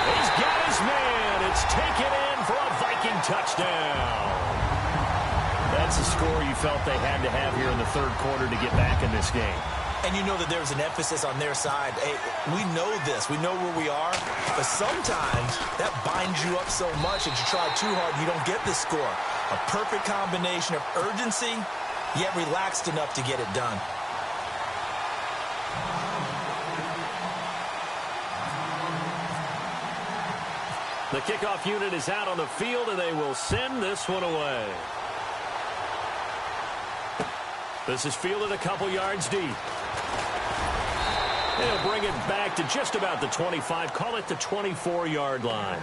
He's got his man. It's taken in for a Viking touchdown. That's a score you felt they had to have here in the third quarter to get back in this game. And you know that there's an emphasis on their side. Hey, we know this. We know where we are. But sometimes that binds you up so much that you try too hard, you don't get the score. A perfect combination of urgency, yet relaxed enough to get it done. The kickoff unit is out on the field, and they will send this one away. This is fielded a couple yards deep. They'll bring it back to just about the 25, call it the 24-yard line.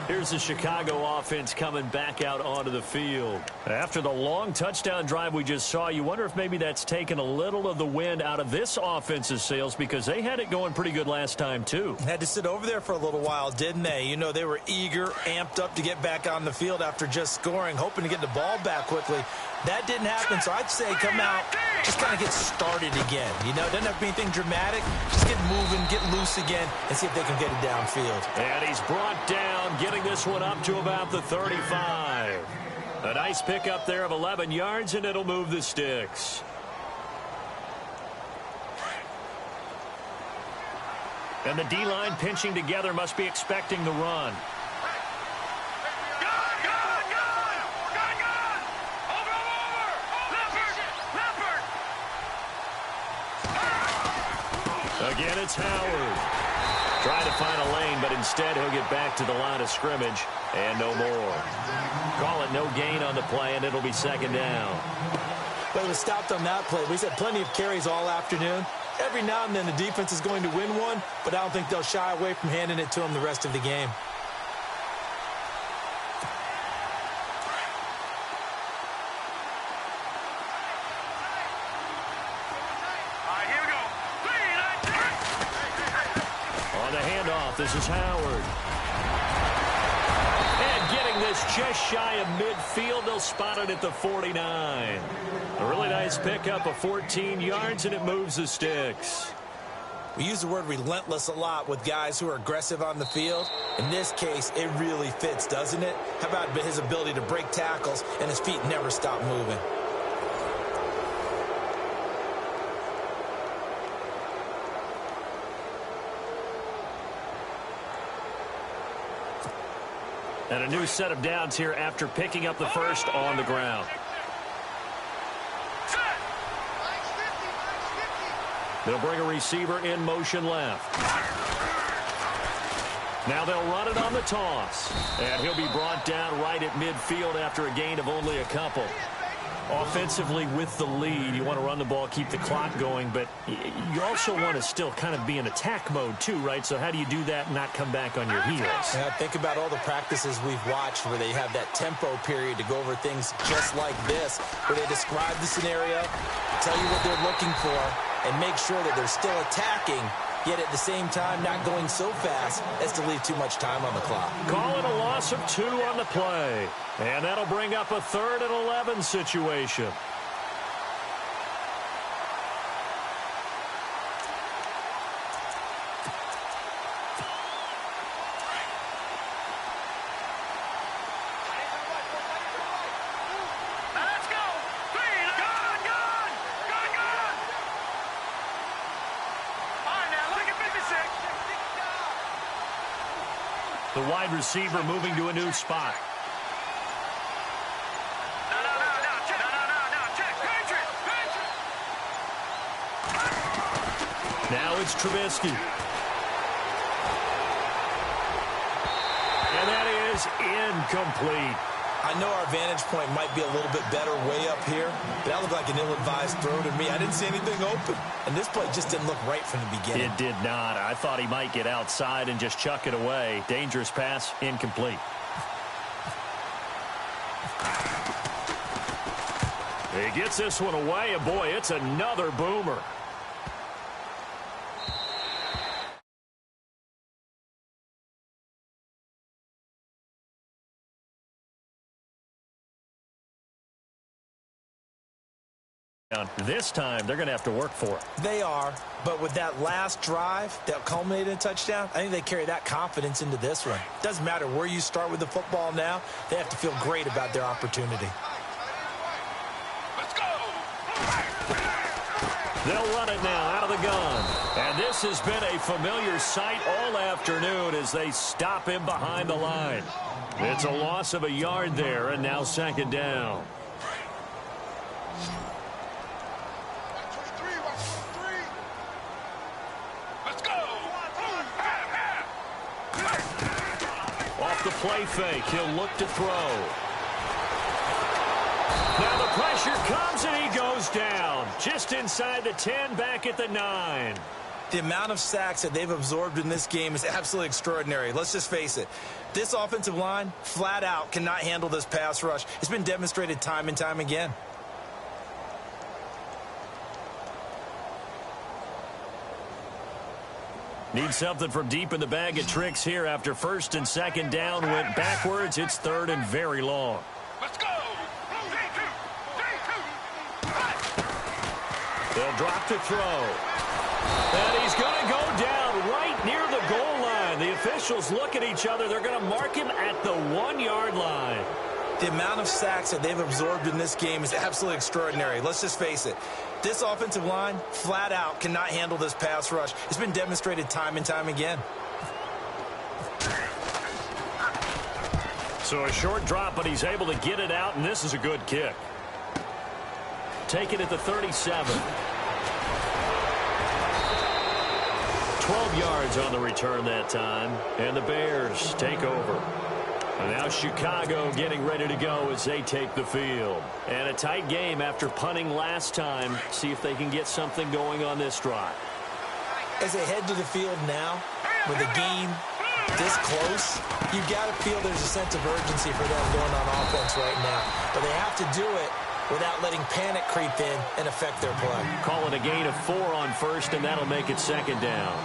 Here's the Chicago offense coming back out onto the field. After the long touchdown drive we just saw, you wonder if maybe that's taken a little of the wind out of this offense's sails because they had it going pretty good last time, too. Had to sit over there for a little while, didn't they? You know, they were eager, amped up to get back on the field after just scoring, hoping to get the ball back quickly. That didn't happen, so I'd say come out, just kind of get started again. You know, it doesn't have to be anything dramatic. Just get moving, get loose again, and see if they can get it downfield. And he's brought down, getting this one up to about the 35. A nice pickup there of 11 yards, and it'll move the sticks. And the D-line pinching together must be expecting the run. Again, it's Howard. Trying to find a lane, but instead he'll get back to the line of scrimmage and no more. Call it no gain on the play, and it'll be second down. But it was stopped on that play. We've had plenty of carries all afternoon. Every now and then the defense is going to win one, but I don't think they'll shy away from handing it to them the rest of the game. handoff. This is Howard. And getting this just shy of midfield. They'll spot it at the 49. A really nice pickup of 14 yards, and it moves the sticks. We use the word relentless a lot with guys who are aggressive on the field. In this case, it really fits, doesn't it? How about his ability to break tackles and his feet never stop moving? And a new set of downs here after picking up the first on the ground. They'll bring a receiver in motion left. Now they'll run it on the toss. And he'll be brought down right at midfield after a gain of only a couple. Offensively with the lead, you want to run the ball, keep the clock going, but you also want to still kind of be in attack mode too, right? So how do you do that and not come back on your heels? Yeah, think about all the practices we've watched where they have that tempo period to go over things just like this, where they describe the scenario, tell you what they're looking for, and make sure that they're still attacking, yet at the same time not going so fast as to leave too much time on the clock. Call it a loss of 2 on the play. And that'll bring up a 3rd and 11 situation. Let's go. Gone. All right, now look at 56. The wide receiver moving to a new spot. Now it's Trubisky. And that is incomplete. I know our vantage point might be a little bit better way up here, but that looked like an ill-advised throw to me. I didn't see anything open, and this play just didn't look right from the beginning. It did not. I thought he might get outside and just chuck it away. Dangerous pass, incomplete. He gets this one away, and boy, it's another boomer. This time, they're going to have to work for it. They are, but with that last drive that culminated in a touchdown, I think they carry that confidence into this one. Doesn't matter where you start with the football now, they have to feel great about their opportunity. Let's go. They'll run it now out of the gun. And this has been a familiar sight all afternoon as they stop him behind the line. It's a loss of a yard there, and now 2nd down. Off the play fake, he'll look to throw. Now the pressure comes and he goes down. Just inside the 10, back at the 9. The amount of sacks that they've absorbed in this game is absolutely extraordinary. Let's just face it. This offensive line, flat out, cannot handle this pass rush. It's been demonstrated time and time again. Need something from deep in the bag of tricks here after 1st and 2nd down went backwards. It's 3rd and very long. Let's go. They'll drop to throw. And he's going to go down right near the goal line. The officials look at each other. They're going to mark him at the 1-yard line. The amount of sacks that they've absorbed in this game is absolutely extraordinary. Let's just face it. This offensive line, flat out, cannot handle this pass rush. It's been demonstrated time and time again. So a short drop, but he's able to get it out, and this is a good kick. Take it at the 37. 12 yards on the return that time, and the Bears take over. And now Chicago getting ready to go as they take the field. And a tight game after punting last time. See if they can get something going on this drive. As they head to the field now, with a game this close, you've got to feel there's a sense of urgency for them going on offense right now. But they have to do it without letting panic creep in and affect their play. Call it a gain of 4 on first, and that'll make it second down.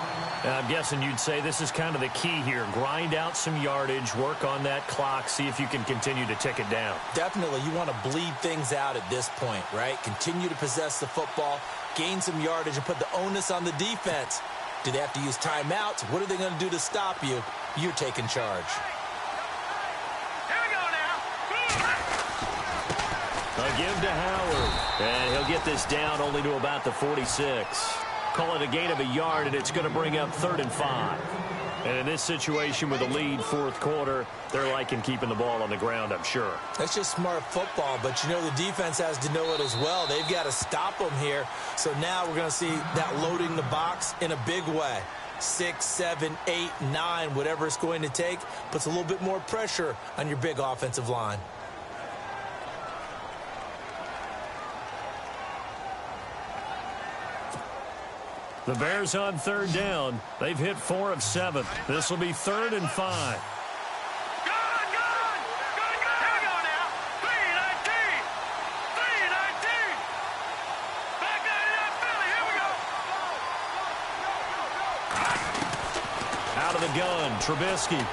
I'm guessing you'd say this is kind of the key here. Grind out some yardage, work on that clock, see if you can continue to tick it down. Definitely, you want to bleed things out at this point, right? Continue to possess the football, gain some yardage, and put the onus on the defense. Do they have to use timeouts? What are they going to do to stop you? You're taking charge. Here we go now. A give to Howard, and he'll get this down only to about the 46. Call it a gain of a yard, and it's going to bring up 3rd and 5. And in this situation with a lead, 4th quarter, they're liking keeping the ball on the ground, I'm sure. That's just smart football, but you know the defense has to know it as well. They've got to stop them here. So now we're going to see that loading the box in a big way. 6, 7, 8, 9, whatever it's going to take, puts a little bit more pressure on your big offensive line. The Bears on 3rd down. They've hit 4 of 7. This will be 3rd and 5. Good. Here we go now. 3-19. Back 99 Philly. Here we go. Out of the gun, Trubisky.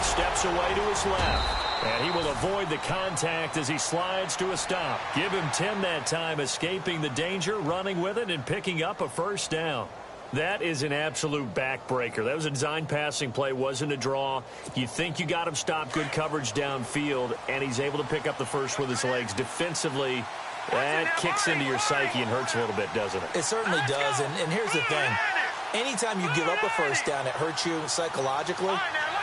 Steps away to his left. And he will avoid the contact as he slides to a stop. Give him 10 that time, escaping the danger, running with it, and picking up a 1st down. That is an absolute backbreaker. That was a design passing play, wasn't a draw. You think you got him stopped, good coverage downfield, and he's able to pick up the first with his legs. Defensively, that kicks into your psyche and hurts a little bit, doesn't it? It certainly does, and here's the thing. Anytime you give up a 1st down, it hurts you psychologically,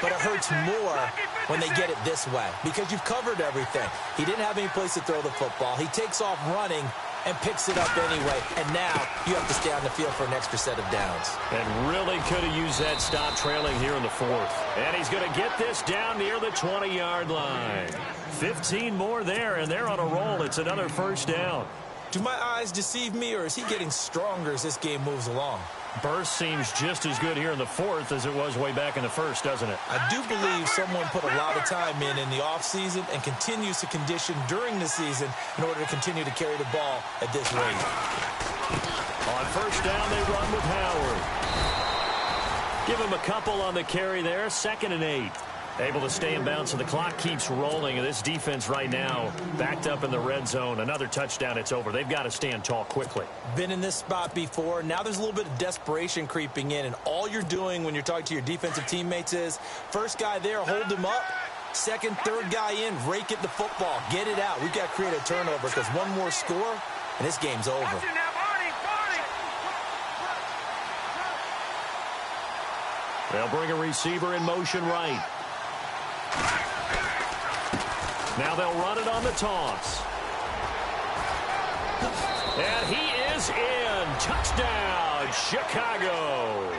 but it hurts more when they get it this way because you've covered everything. He didn't have any place to throw the football. He takes off running and picks it up anyway, and now you have to stay on the field for an extra set of downs. And really could have used that stop trailing here in the 4th. And he's going to get this down near the 20-yard line. 15 more there, and they're on a roll. It's another 1st down. Do my eyes deceive me, or is he getting stronger as this game moves along? Burst seems just as good here in the 4th as it was way back in the 1st, doesn't it? I do believe someone put a lot of time in the offseason and continues to condition during the season in order to continue to carry the ball at this rate. On 1st down, they run with Howard. Give him a couple on the carry there, 2nd and 8. Able to stay in bounds, so the clock keeps rolling, and this defense right now backed up in the red zone. Another touchdown, it's over. They've got to stand tall quickly. Been in this spot before. Now there's a little bit of desperation creeping in, and all you're doing when you're talking to your defensive teammates is, first guy there, hold him up. Second, third guy in, rake at the football. Get it out. We've got to create a turnover because one more score, and this game's over. They'll bring a receiver in motion right. Now they'll run it on the toss. And he is in. Touchdown, Chicago.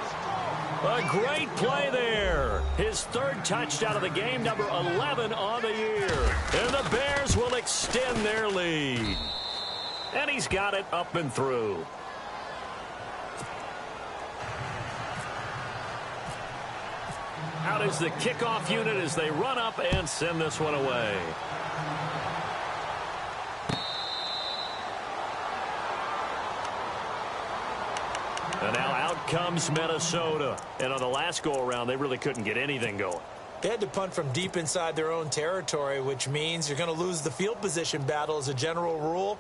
A great play there. His 3rd touchdown of the game, number 11 on the year. And the Bears will extend their lead. And he's got it up and through. Out is the kickoff unit as they run up and send this one away. And now out comes Minnesota. And on the last go-around, they really couldn't get anything going. They had to punt from deep inside their own territory, which means you're going to lose the field position battle as a general rule.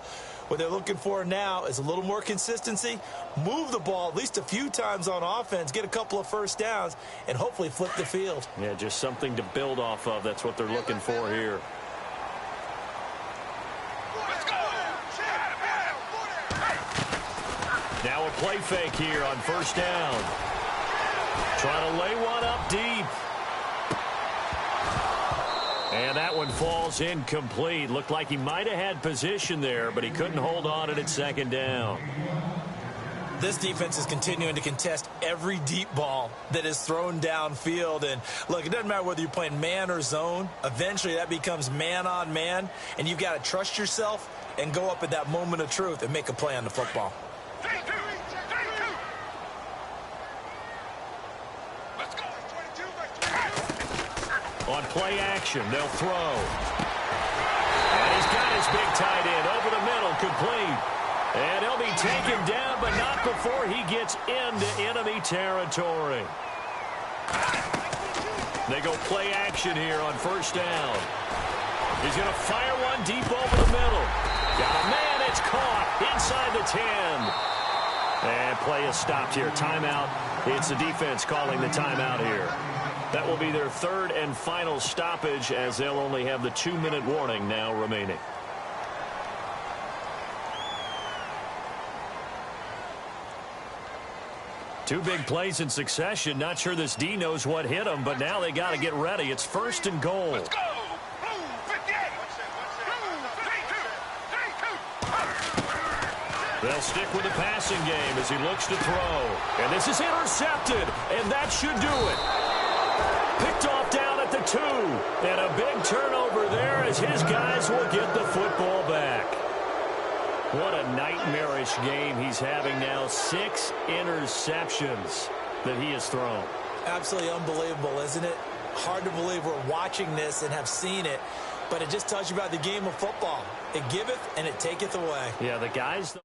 What they're looking for now is a little more consistency, move the ball at least a few times on offense, get a couple of 1st downs, and hopefully flip the field. Yeah, just something to build off of. That's what they're looking for here. Now a play fake here on 1st down. Trying to lay one up deep. And that one falls incomplete. Looked like he might have had position there, but he couldn't hold on it at 2nd down. This defense is continuing to contest every deep ball that is thrown downfield. And, look, it doesn't matter whether you're playing man or zone. Eventually that becomes man on man, and you've got to trust yourself and go up at that moment of truth and make a play on the football. Let's go. On play action, they'll throw. And he's got his big tight end over the middle, complete. And he'll be taken down, but not before he gets into enemy territory. They go play action here on first down. He's going to fire one deep over the middle. Got a man, it's caught inside the 10. And play is stopped here. Timeout. It's the defense calling the timeout here. That will be their third and final stoppage, as they'll only have the 2-minute warning now remaining. Two big plays in succession. Not sure this D knows what hit him, but now they got to get ready. It's first and goal. Let's go! Blue 58! They'll stick with the passing game as he looks to throw. And this is intercepted, and that should do it. Picked off down at the 2. And a big turnover there as his guys will get the football back. What a nightmarish game he's having now. 6 interceptions that he has thrown. Absolutely unbelievable, isn't it? Hard to believe we're watching this and have seen it, but it just tells you about the game of football. It giveth and it taketh away. Yeah, the guys...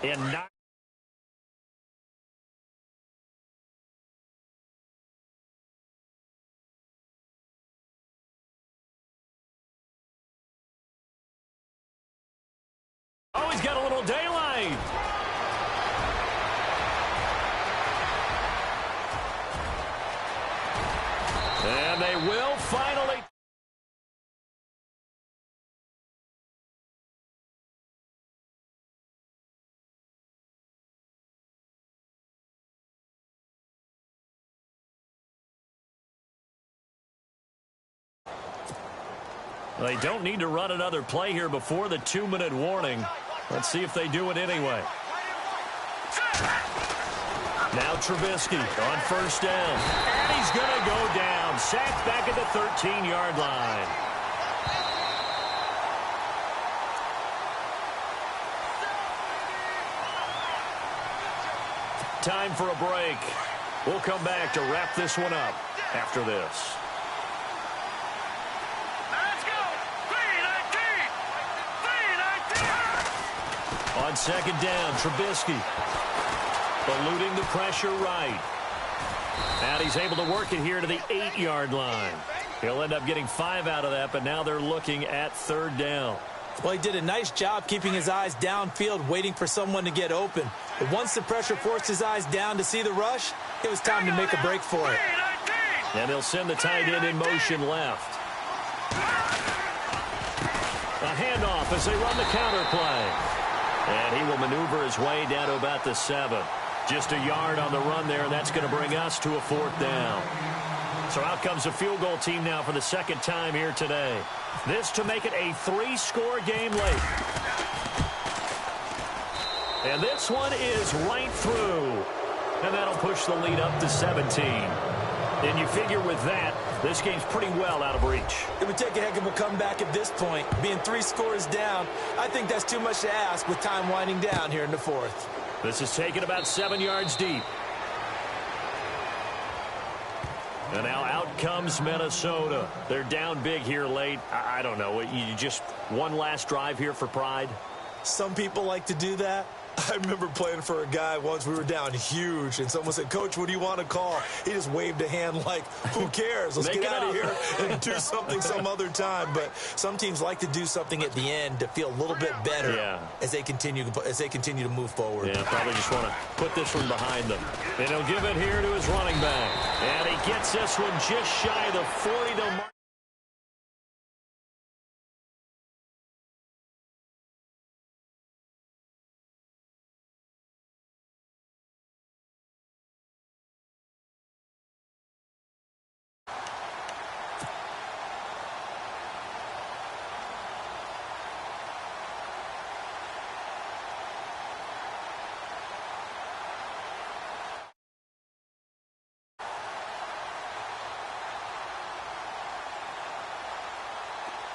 And not oh, he's got a little daylight. And they will finally. They don't need to run another play here before the 2-minute warning. Let's see if they do it anyway. Now Trubisky on first down. And he's going to go down. Sacked back at the 13-yard line. Time for a break. We'll come back to wrap this one up after this. On second down, Trubisky eluding the pressure right. And he's able to work it here to the 8-yard line. He'll end up getting 5 out of that, but now they're looking at third down. Well, he did a nice job keeping his eyes downfield, waiting for someone to get open. But once the pressure forced his eyes down to see the rush, it was time to make a break for it. And he'll send the tight end in motion left. A handoff as they run the counter play. And he will maneuver his way down to about the 7. Just a yard on the run there, and that's going to bring us to a fourth down. So out comes a field goal team now for the second time here today. This to make it a 3-score game late. And this one is right through. And that'll push the lead up to 17. And you figure with that, this game's pretty well out of reach. It would take a heck of a comeback at this point. Being 3 scores down, I think that's too much to ask with time winding down here in the fourth. This is taken about 7 yards deep. And now out comes Minnesota. They're down big here late. I don't know. You just one last drive here for pride? Some people like to do that. I remember playing for a guy once. We were down huge, and someone said, "Coach, what do you want to call?" He just waved a hand like, who cares? Let's get out of here and do something some other time. But some teams like to do something at the end to feel a little bit better as they continue to move forward. Yeah, probably just want to put this one behind them. And he'll give it here to his running back. And he gets this one just shy of the 40 to mark.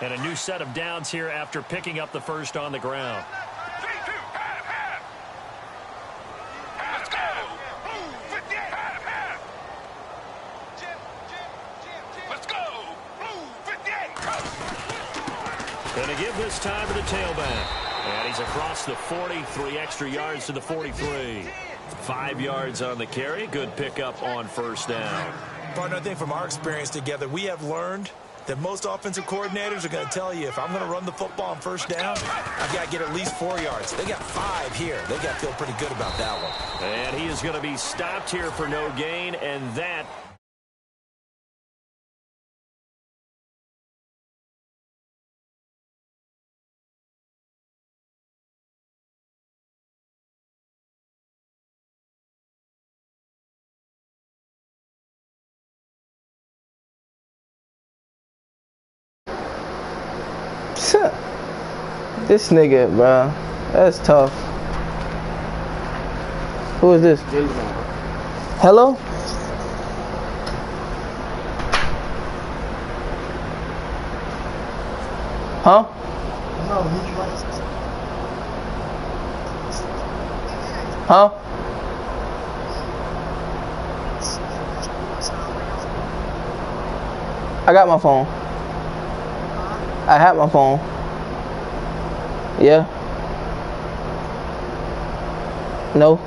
And a new set of downs here after picking up the first on the ground. 3-2, half. Let's go. Blue 58, half. Let's go. Blue 58. And to give this time to the tailback. And he's across the 40, 3 extra yards to the 43. 5 yards on the carry. Good pickup on first down. Partner, I think from our experience together, we have learned that most offensive coordinators are going to tell you, if I'm going to run the football on first down, I've got to get at least 4 yards. They got 5 here. They got to feel pretty good about that one. And he is going to be stopped here for no gain, and that... This nigga, bro, that's tough. Who is this? Hello? Huh? Huh? I got my phone. I have my phone. Yeah. No.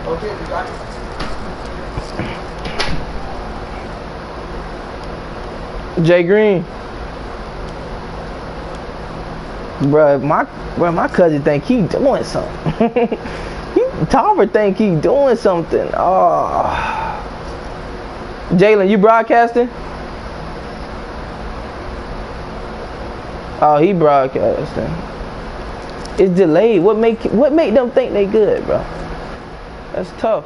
Okay, we got it. Jay Green. Bruh, my cousin think he doing something. Tarver think he doing something. Oh. Jalen, you broadcasting? Oh, he broadcasting. It's delayed. What make them think they good, bro? That's tough.